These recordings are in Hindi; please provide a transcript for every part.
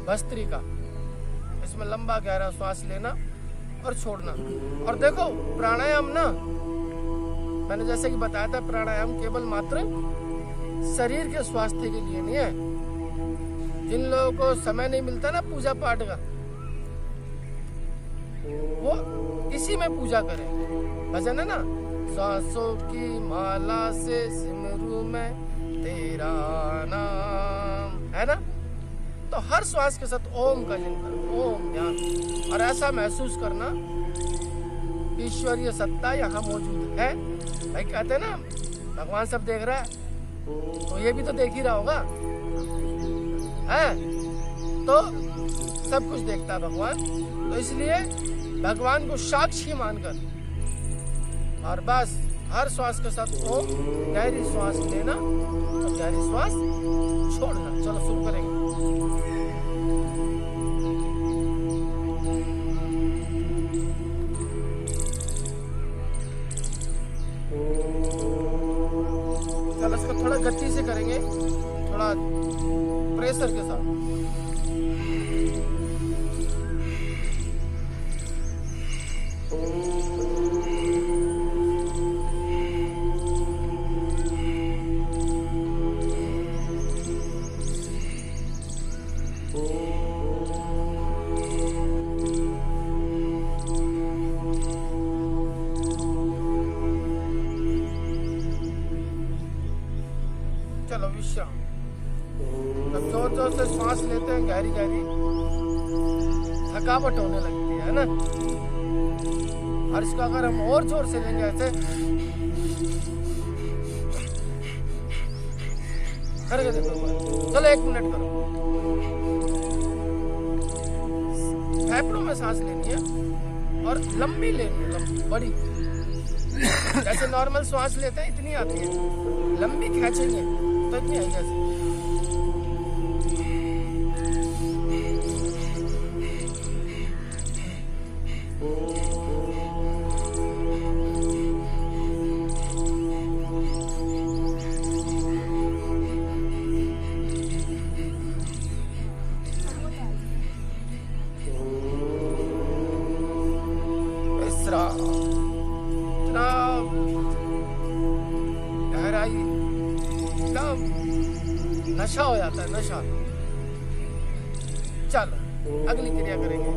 भस्त्रिका। इसमें लंबा गहरा श्वास लेना और छोड़ना। और देखो प्राणायाम ना, मैंने जैसे कि बताया था, प्राणायाम केवल मात्र शरीर के स्वास्थ्य के लिए नहीं है। जिन लोगों को समय नहीं मिलता ना पूजा पाठ का, वो इसी में पूजा करें। भजन है ना, सांसों की माला से सिमरू मैं तेरा नाम, है ना। तो हर श्वास के साथ ओम का जप करो, ओम ध्यान, और ऐसा महसूस करना ईश्वरीय सत्ता यहाँ मौजूद है। भाई कहते हैं ना भगवान सब देख रहा है, तो ये भी तो देख ही रहा होगा, है तो सब कुछ देखता है भगवान। तो इसलिए भगवान को साक्षी मानकर और बस हर श्वास के साथ ओम, गहरी श्वास लेना और गहरी श्वास छोड़ना। चलो शुरू करेंगे। चलो इसको थोड़ा गति से करेंगे, थोड़ा प्रेशर के साथ। चलो विश्राम। जब जोर जोर से सांस लेते हैं गहरी गहरी, थकावट होने लगती है ना। और इसको अगर हम और जोर से लेंगे ऐसे करके देखो, चलो 1 मिनट करो। फेफड़ों में सांस लेनी है और लंबी लेनी है, लंबी बड़ी। जैसे नॉर्मल सांस लेते हैं इतनी आती है, लंबी खींचेंगे तो इतनी आएगी ऐसे। इतना गहराई, एकदम नशा हो जाता है, नशा। चलो अगली क्रिया करेंगे।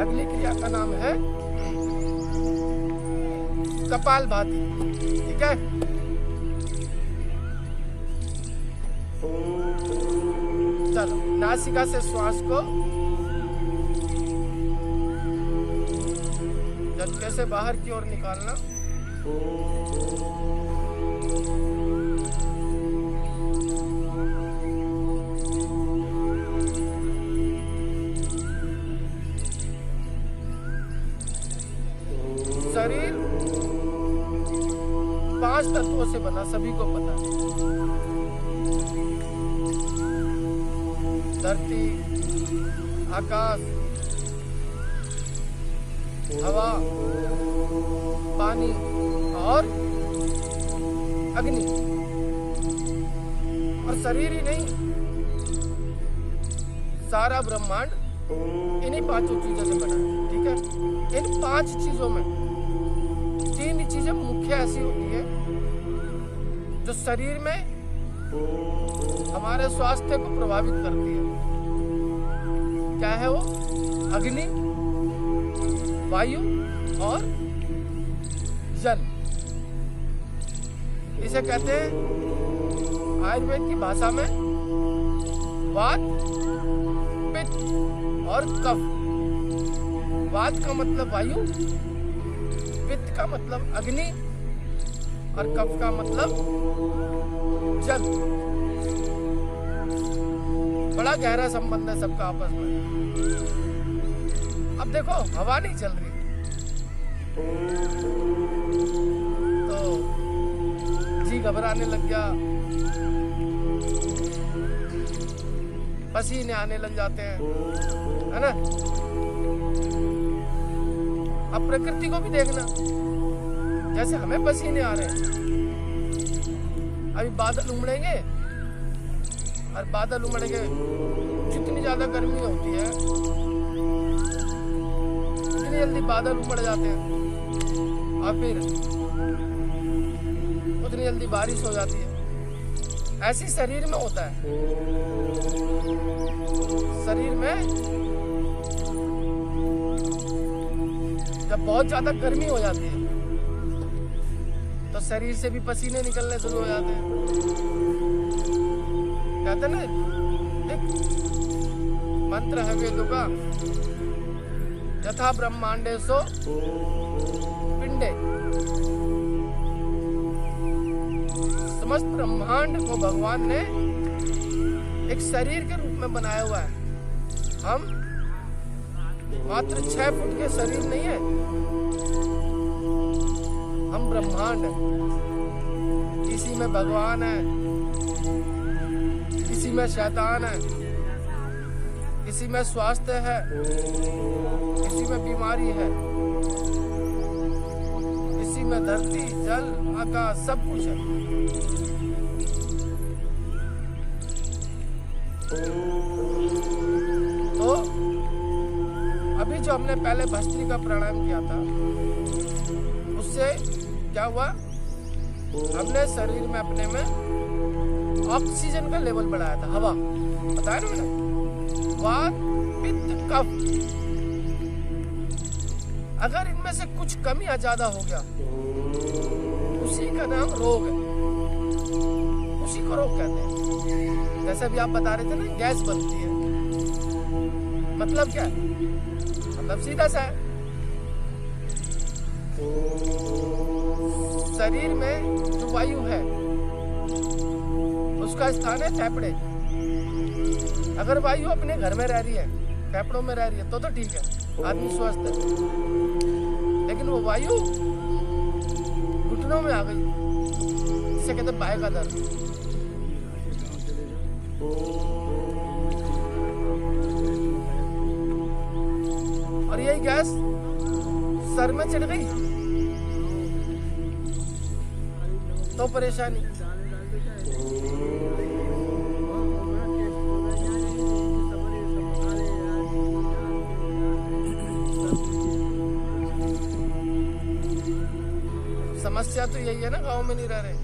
अगली क्रिया का नाम है कपालभाति, ठीक है। चलो नासिका से श्वास को झटके से बाहर की ओर निकालना। शरीर 5 तत्वों से बना, सभी को पता है। धरती, आकाश, हवा, पानी और अग्नि। और शरीर ही नहीं, सारा ब्रह्मांड इन्हीं 5 चीजों से बना है, ठीक है। इन 5 चीजों में 3 चीजें मुख्य ऐसी होती है जो शरीर में हमारे स्वास्थ्य को प्रभावित करती है। क्या है वो? अग्नि, वायु और जल। इसे कहते हैं आयुर्वेद की भाषा में वात, पित्त और कफ। वात का मतलब वायु, पित्त का मतलब अग्नि और कफ का मतलब जल। बड़ा गहरा संबंध है सबका आपस में। अब देखो हवा नहीं चल रही तो जी घबराने लग गया, पसीने आने लग जाते हैं, है ना। अब प्रकृति को भी देखना, जैसे हमें पसीने आ रहे हैं। अभी बादल उमड़ेंगे और बादल उमड़ के जितनी ज्यादा गर्मी होती है उतनी जल्दी बादल उमड़ जाते हैं और फिर उतनी जल्दी बारिश हो जाती है। ऐसी शरीर में होता है। शरीर में जब बहुत ज्यादा गर्मी हो जाती है तो शरीर से भी पसीने निकलने शुरू हो जाते हैं। कहते हैं ना, एक मंत्र है वेदों का, यथा ब्रह्मांडे सो पिंडे। समस्त ब्रह्मांड को भगवान ने एक शरीर के रूप में बनाया हुआ है। हम मात्र 6 फुट के शरीर नहीं है, हम ब्रह्मांड है। इसी में भगवान है, इसी में शैतान है, इसी में स्वास्थ्य है, इसी में बीमारी है, इसी में धरती जल आकाश सब कुछ है। तो अभी जो हमने पहले भस्त्रिका प्राणायाम किया था उससे क्या हुआ, हमने शरीर में अपने में ऑक्सीजन का लेवल बढ़ाया था। हवा बताया ना मैंने, वात पित्त कफ, अगर इनमें से कुछ कमी या ज्यादा हो गया उसी का नाम रोग है, उसी को रोग कहते हैं। जैसे भी आप बता रहे थे ना, गैस बनती है, मतलब क्या है, मतलब सीधा सा है, शरीर में जो वायु है उसका स्थान है फेफड़े। अगर वायु अपने घर में रह रही है, फेफड़ों में रह रही है तो ठीक है, आदमी स्वस्थ है। लेकिन वो वायु घुटनों में आ गई, इसे कहते हैं बाय का दर्द। और यही गैस सर में चढ़ गई तो परेशानी। समस्या तो यही है ना, गांव में नहीं रह रहे।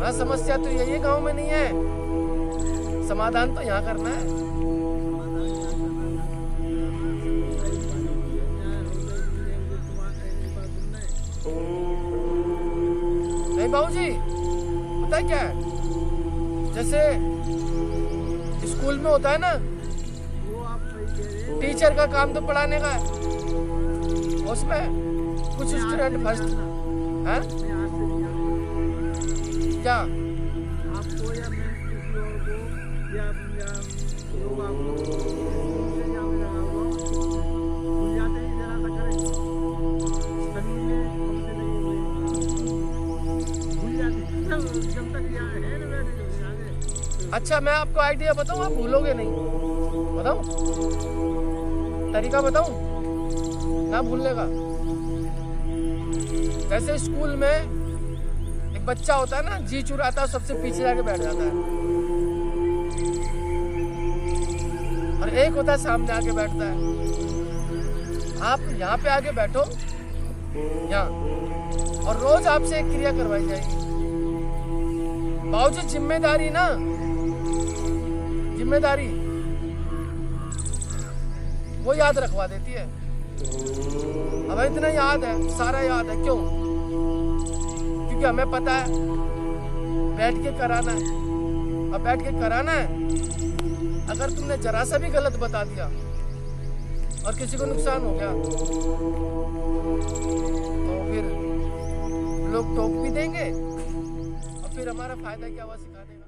हाँ, समस्या तो यही है, गांव में नहीं है। समाधान तो यहाँ करना है। नहीं बाबूजी, पता है क्या है, जैसे स्कूल में होता है ना, टीचर का काम तो पढ़ाने का है, उसमें कुछ स्टूडेंट फर्स्ट है क्या, आपको या मैं किसी और को या लोग आपको भूल जाते हैं, जरा सा करें सभी में हमसे नहीं हुए, भूल जाते हैं जब तक यहाँ है ना बैठे आगे। अच्छा, मैं आपको आइडिया बताऊं, आप भूलोगे नहीं। बताऊं तरीका, बताऊं ना भूलने का। जैसे स्कूल में एक बच्चा होता है ना, जी चुराता है, सबसे पीछे जाके बैठ जाता है, और एक होता है सामने आके बैठता है। आप यहाँ पे आके बैठो, यहाँ, और रोज आपसे एक क्रिया करवाई जाएगी। बाबूजी जिम्मेदारी ना, जिम्मेदारी वो याद रखवा देती है। अब इतना याद है, सारा याद है, क्यों? क्योंकि हमें पता है बैठ के कराना है। अब बैठ के कराना है, अगर तुमने जरा सा भी गलत बता दिया और किसी को नुकसान हो गया तो फिर लोग टोक भी देंगे और फिर हमारा फायदा क्या हुआ सिखाने में।